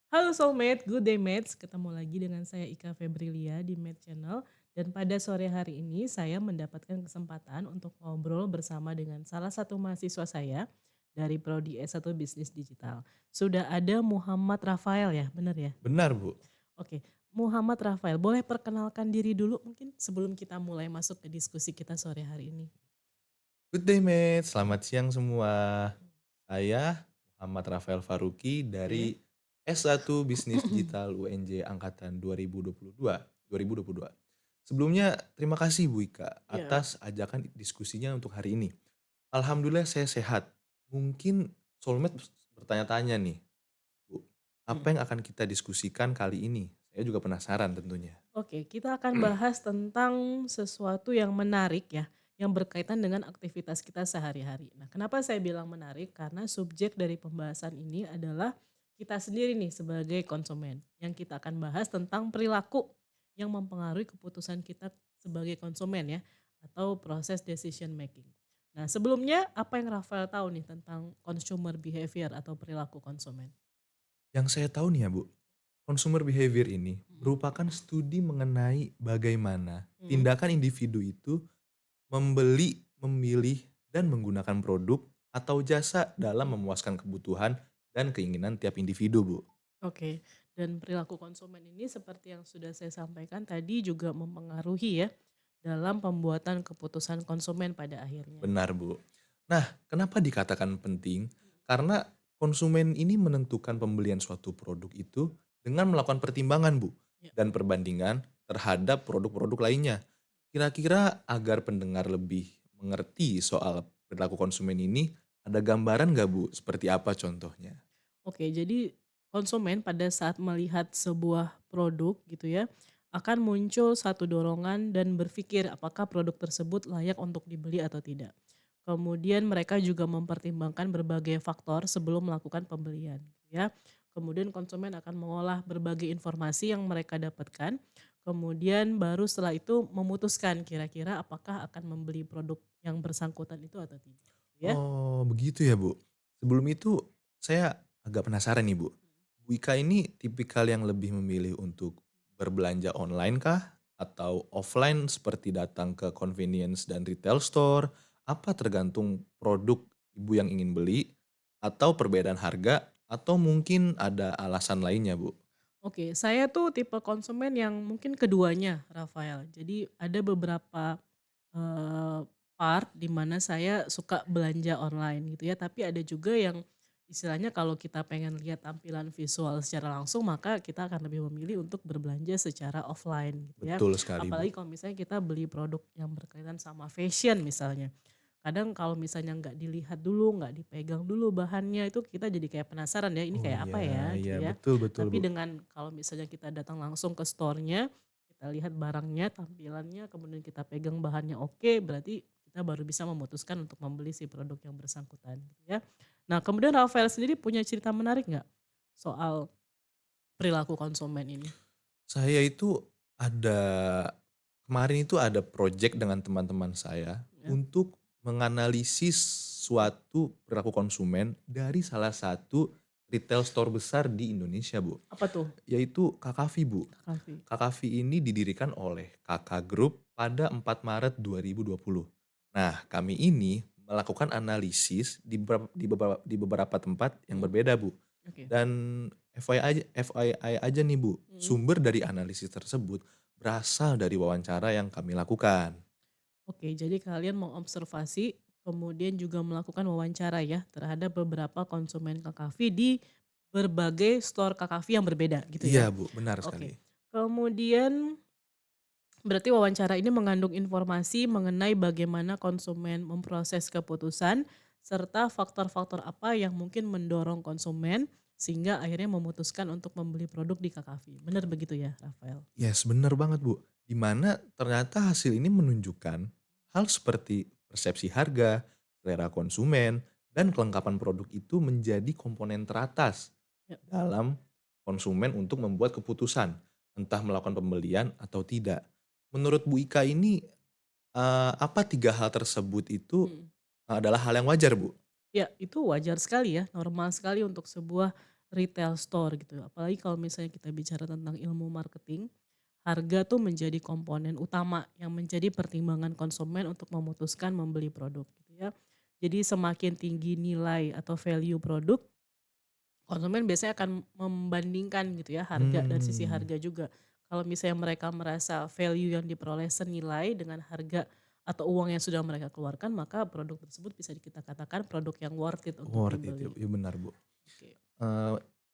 Halo Soulmate, good day mates. Ketemu lagi dengan saya Ika Febrilia di Mate Channel. Dan pada sore hari ini saya mendapatkan kesempatan untuk ngobrol bersama dengan salah satu mahasiswa saya dari Prodi S1 Bisnis Digital. Sudah ada Muhammad Rafael ya, benar ya? Benar, Bu. Oke, Muhammad Rafael, boleh perkenalkan diri dulu mungkin sebelum kita mulai masuk ke diskusi kita sore hari ini? Good day, mate. Selamat siang semua. Saya Muhammad Rafael Faruqi Oke. dari S1 Bisnis Digital UNJ angkatan 2022. Sebelumnya terima kasih Bu Ika Ya. atas ajakan diskusinya untuk hari ini. Alhamdulillah saya sehat. Mungkin soulmate bertanya-tanya nih, Bu, apa Hmm. yang akan kita diskusikan kali ini? Saya juga penasaran tentunya. Oke, kita akan bahas tentang sesuatu yang menarik ya, yang berkaitan dengan aktivitas kita sehari-hari. Nah, kenapa saya bilang menarik? Karena subjek dari pembahasan ini adalah kita sendiri nih sebagai konsumen. Yang kita akan bahas tentang perilaku yang mempengaruhi keputusan kita sebagai konsumen ya, atau proses decision making. Nah, sebelumnya apa yang Rafael tahu nih tentang consumer behavior atau perilaku konsumen? Yang saya tahu nih ya Bu, consumer behavior ini Mhm. merupakan studi mengenai bagaimana Mhm. tindakan individu itu membeli, memilih, dan menggunakan produk atau jasa dalam memuaskan kebutuhan dan keinginan tiap individu, Bu. Oke, dan perilaku konsumen ini seperti yang sudah saya sampaikan tadi juga mempengaruhi ya dalam pembuatan keputusan konsumen pada akhirnya. Benar, Bu. Nah, kenapa dikatakan penting? Karena konsumen ini menentukan pembelian suatu produk itu dengan melakukan pertimbangan, Bu, Ya. dan perbandingan terhadap produk-produk lainnya. Kira-kira agar pendengar lebih mengerti soal perilaku konsumen ini, ada gambaran nggak, Bu? Seperti apa contohnya? Oke, jadi konsumen pada saat melihat sebuah produk gitu ya, akan muncul satu dorongan dan berpikir apakah produk tersebut layak untuk dibeli atau tidak. Kemudian mereka juga mempertimbangkan berbagai faktor sebelum melakukan pembelian gitu ya. Kemudian konsumen akan mengolah berbagai informasi yang mereka dapatkan. Kemudian baru setelah itu memutuskan kira-kira apakah akan membeli produk yang bersangkutan itu atau tidak gitu ya. Oh, begitu ya, Bu. Sebelum itu, saya agak penasaran nih, Bu. Bu Ika ini tipikal yang lebih memilih untuk berbelanja online kah? Atau offline seperti datang ke convenience dan retail store? Apa tergantung produk Ibu yang ingin beli? Atau perbedaan harga? Atau mungkin ada alasan lainnya, Bu? Oke, saya tuh tipe konsumen yang mungkin keduanya, Rafael. Jadi ada beberapa, eee, part di mana saya suka belanja online gitu ya, tapi ada juga yang istilahnya kalau kita pengen lihat tampilan visual secara langsung, maka kita akan lebih memilih untuk berbelanja secara offline gitu ya. Betul sekali, Bu. Apalagi kalau misalnya kita beli produk yang berkaitan sama fashion misalnya. Kadang kalau misalnya nggak dilihat dulu, nggak dipegang dulu bahannya, itu kita jadi kayak penasaran ya, ini Oh kayak apa iya, ya iya, gitu ya. betul betul, Tapi Bu. dengan kalau misalnya kita datang langsung ke store-nya, kita lihat barangnya, tampilannya, kemudian kita pegang bahannya oke, berarti kita baru bisa memutuskan untuk membeli si produk yang bersangkutan gitu ya. Nah, kemudian Rafael sendiri punya cerita menarik nggak soal perilaku konsumen ini? Saya itu ada kemarin itu ada project dengan teman-teman saya Ya, untuk menganalisis suatu perilaku konsumen dari salah satu retail store besar di Indonesia, Bu, apa tuh yaitu Kakavi, Bu. Kak Kavi? Kakavi ini didirikan oleh Kakak Group pada 4 Maret 2020. Nah, kami ini melakukan analisis di beberapa tempat yang Mhm, berbeda, Bu. oke. Dan FYI aja nih, Bu, Mhm. sumber dari analisis tersebut berasal dari wawancara yang kami lakukan. Oke, jadi kalian mengobservasi, kemudian juga melakukan wawancara ya terhadap beberapa konsumen Kakavi di berbagai store Kakavi yang berbeda gitu Iya, ya? Bu, benar sekali. Oke. Kemudian berarti wawancara ini mengandung informasi mengenai bagaimana konsumen memproses keputusan, serta faktor-faktor apa yang mungkin mendorong konsumen sehingga akhirnya memutuskan untuk membeli produk di Kakavi. Benar begitu ya, Rafael? Yes, benar banget, Bu. Di mana ternyata hasil ini menunjukkan hal seperti persepsi harga, selera konsumen, dan kelengkapan produk itu menjadi komponen teratas Ya. dalam konsumen untuk membuat keputusan, entah melakukan pembelian atau tidak. Menurut Bu Ika ini, apa 3 hal tersebut itu Mhm. adalah hal yang wajar, Bu? Ya, itu wajar sekali ya, normal sekali untuk sebuah, retail store gitu. Apalagi kalau misalnya kita bicara tentang ilmu marketing, harga tuh menjadi komponen utama yang menjadi pertimbangan konsumen untuk memutuskan membeli produk gitu ya. Jadi semakin tinggi nilai atau value produk, konsumen biasanya akan membandingkan gitu ya harga dari sisi Hmm. harga juga. Kalau misalnya mereka merasa value yang diperoleh senilai dengan harga atau uang yang sudah mereka keluarkan, maka produk tersebut bisa kita katakan produk yang worth it untuk Worth it ya, dibeli. iya benar Bu. Oke.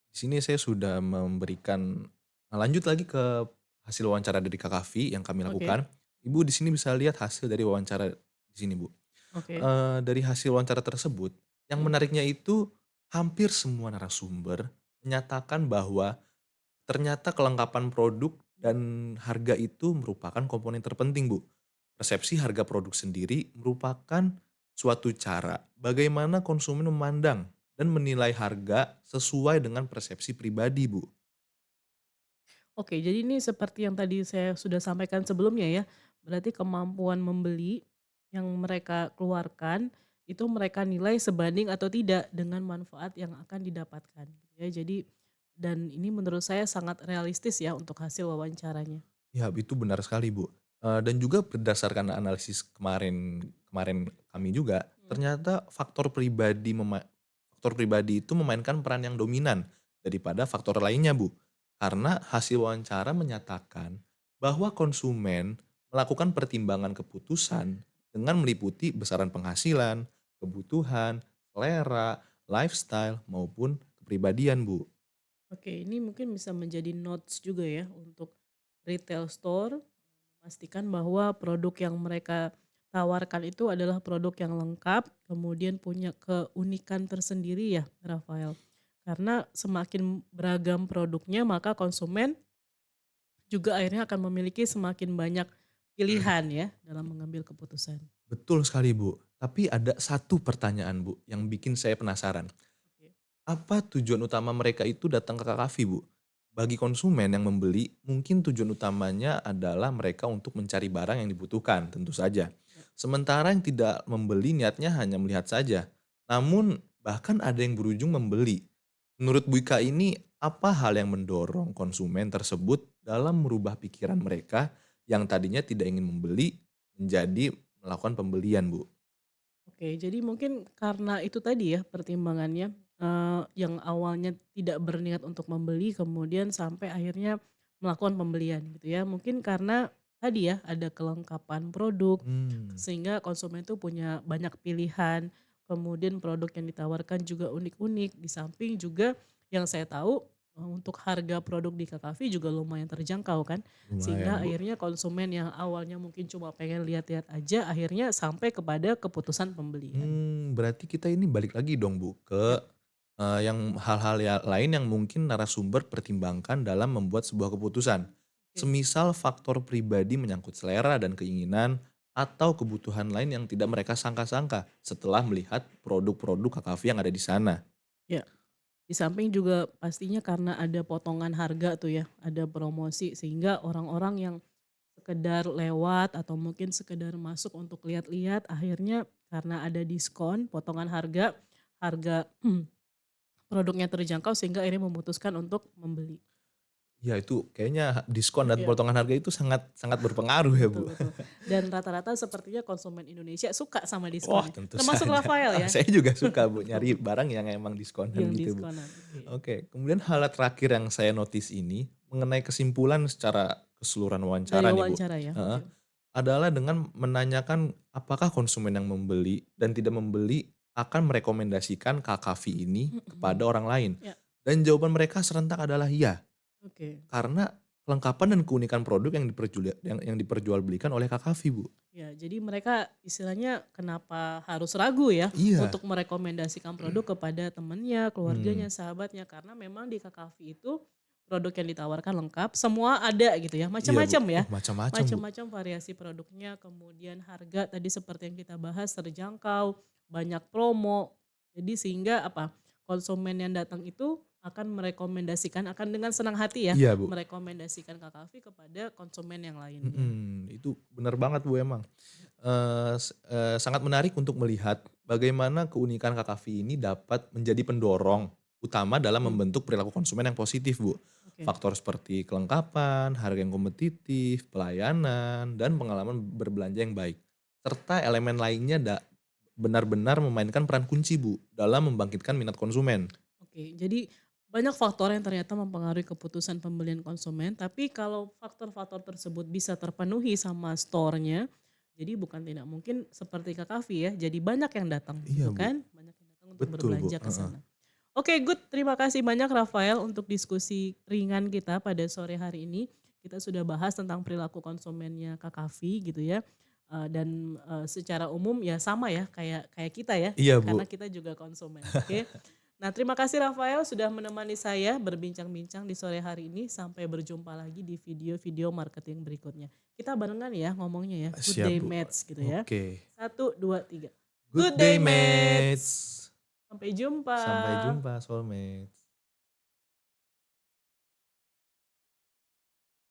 Di sini saya sudah memberikan lanjut lagi ke hasil wawancara dari Kak Kaffi yang kami Oke. lakukan. Ibu di sini bisa lihat hasil dari wawancara di sini Bu. Oke. Dari hasil wawancara tersebut, yang Mhm. menariknya itu hampir semua narasumber menyatakan bahwa ternyata kelengkapan produk dan harga itu merupakan komponen terpenting, Bu. Persepsi harga produk sendiri merupakan suatu cara bagaimana konsumen memandang dan menilai harga sesuai dengan persepsi pribadi, Bu. Oke, jadi ini seperti yang tadi saya sudah sampaikan sebelumnya ya, berarti kemampuan membeli yang mereka keluarkan, itu mereka nilai sebanding atau tidak dengan manfaat yang akan didapatkan gitu ya. Jadi dan ini menurut saya sangat realistis ya untuk hasil wawancaranya. Ya, itu benar sekali, Bu. Dan juga berdasarkan analisis kemarin kemarin kami juga, Mhm. ternyata faktor pribadi itu memainkan peran yang dominan daripada faktor lainnya, Bu. Karena hasil wawancara menyatakan bahwa konsumen melakukan pertimbangan keputusan dengan meliputi besaran penghasilan, kebutuhan, selera, lifestyle, maupun kepribadian, Bu. Oke, ini mungkin bisa menjadi notes juga ya untuk retail store, memastikan bahwa produk yang mereka tawarkan itu adalah produk yang lengkap, kemudian punya keunikan tersendiri ya, Rafael. Karena semakin beragam produknya, maka konsumen juga akhirnya akan memiliki semakin banyak pilihan ya dalam mengambil keputusan. Betul sekali, Bu. Tapi ada satu pertanyaan, Bu, yang bikin saya penasaran. Oke. Apa tujuan utama mereka itu datang ke Kakafi, Bu? Bagi konsumen yang membeli, mungkin tujuan utamanya adalah mereka untuk mencari barang yang dibutuhkan, tentu saja. Ya. Sementara yang tidak membeli niatnya hanya melihat saja. Namun, bahkan ada yang berujung membeli. Menurut Bu Ika ini, apa hal yang mendorong konsumen tersebut dalam merubah pikiran mereka yang tadinya tidak ingin membeli menjadi melakukan pembelian, Bu? Oke, jadi mungkin karena itu tadi ya pertimbangannya, yang awalnya tidak berniat untuk membeli kemudian sampai akhirnya melakukan pembelian gitu ya. Mungkin karena tadi ya ada kelengkapan produk, Hmm. sehingga konsumen itu punya banyak pilihan, kemudian produk yang ditawarkan juga unik-unik, di samping juga yang saya tahu, untuk harga produk di Kakafy juga lumayan terjangkau kan. Lumayan, Sehingga Bu. akhirnya konsumen yang awalnya mungkin cuma pengen lihat-lihat aja, akhirnya sampai kepada keputusan pembelian. Berarti kita ini balik lagi dong, Bu, Ya, ke, yang hal-hal lain yang mungkin narasumber pertimbangkan dalam membuat sebuah keputusan. oke. Semisal faktor pribadi menyangkut selera dan keinginan, atau kebutuhan lain yang tidak mereka sangka-sangka setelah melihat produk-produk Kakafy yang ada di sana. Ya, di samping juga pastinya karena ada potongan harga tuh ya, ada promosi sehingga orang-orang yang sekedar lewat atau mungkin sekedar masuk untuk lihat-lihat, akhirnya karena ada diskon, potongan harga, harga produknya terjangkau sehingga akhirnya memutuskan untuk membeli. Ya itu kayaknya diskon dan Ya. potongan harga itu sangat sangat berpengaruh ya, Bu. Betul betul. Dan rata-rata sepertinya konsumen Indonesia suka sama Wah, diskonnya. tentu Termasuk saja. Rafael ya? Saya juga suka, Bu, Betul nyari betul. barang yang emang diskonan Yang gitu, Bu. diskonan, oke. Oke, kemudian hal terakhir yang saya notice ini, mengenai kesimpulan secara keseluruhan Dari wawancara nih, Bu, wawancara ya? heeh, Oke. adalah dengan menanyakan apakah konsumen yang membeli dan tidak membeli akan merekomendasikan Kakafy ini kepada Mhm. orang lain. Ya, Dan jawaban mereka serentak adalah iya, oke. karena kelengkapan dan keunikan produk yang diperjualbelikan oleh Kakafy, Bu. Ya, jadi mereka istilahnya kenapa harus ragu ya Iya, untuk merekomendasikan produk kepada temannya, keluarganya, mmm, sahabatnya, karena memang di Kakafy itu produk yang ditawarkan lengkap, semua ada gitu ya, iya, Bu. macam-macam ya, Oh, macam-macam, Bu. macam-macam variasi produknya, kemudian harga tadi seperti yang kita bahas terjangkau, banyak promo, jadi sehingga apa, konsumen yang datang itu akan merekomendasikan, akan dengan senang hati ya, Iya, Bu. merekomendasikan Kakafy kepada konsumen yang lainnya. Itu benar banget, Bu, emang. Sangat menarik untuk melihat bagaimana keunikan Kakafy ini dapat menjadi pendorong utama dalam Mhm. membentuk perilaku konsumen yang positif, Bu. Oke. Faktor seperti kelengkapan, harga yang kompetitif, pelayanan, dan pengalaman berbelanja yang baik. Serta elemen lainnya benar-benar memainkan peran kunci, Bu, dalam membangkitkan minat konsumen. Oke, jadi banyak faktor yang ternyata mempengaruhi keputusan pembelian konsumen, tapi kalau faktor-faktor tersebut bisa terpenuhi sama store-nya, jadi bukan tidak mungkin seperti Kak Kavi ya, jadi banyak yang datang Iya, gitu Bu. kan, banyak yang datang untuk Betul, Bu, berbelanja ke heeh. sana. Oke, good. Terima kasih banyak Rafael untuk diskusi ringan kita pada sore hari ini. Kita sudah bahas tentang perilaku konsumennya Kak Kavi gitu ya. Dan secara umum ya sama ya kayak kayak kita ya, Iya, karena Bu. kita juga konsumen. Oke. Nah, terima kasih Rafael sudah menemani saya berbincang-bincang di sore hari ini. Sampai berjumpa lagi di video-video marketing berikutnya. Kita barengan ya ngomongnya ya. Good Siap, day Bu. mates gitu ya. Oke. Satu, dua, tiga. Good Good day day, mates. mates. Sampai jumpa. Sampai jumpa, soulmates.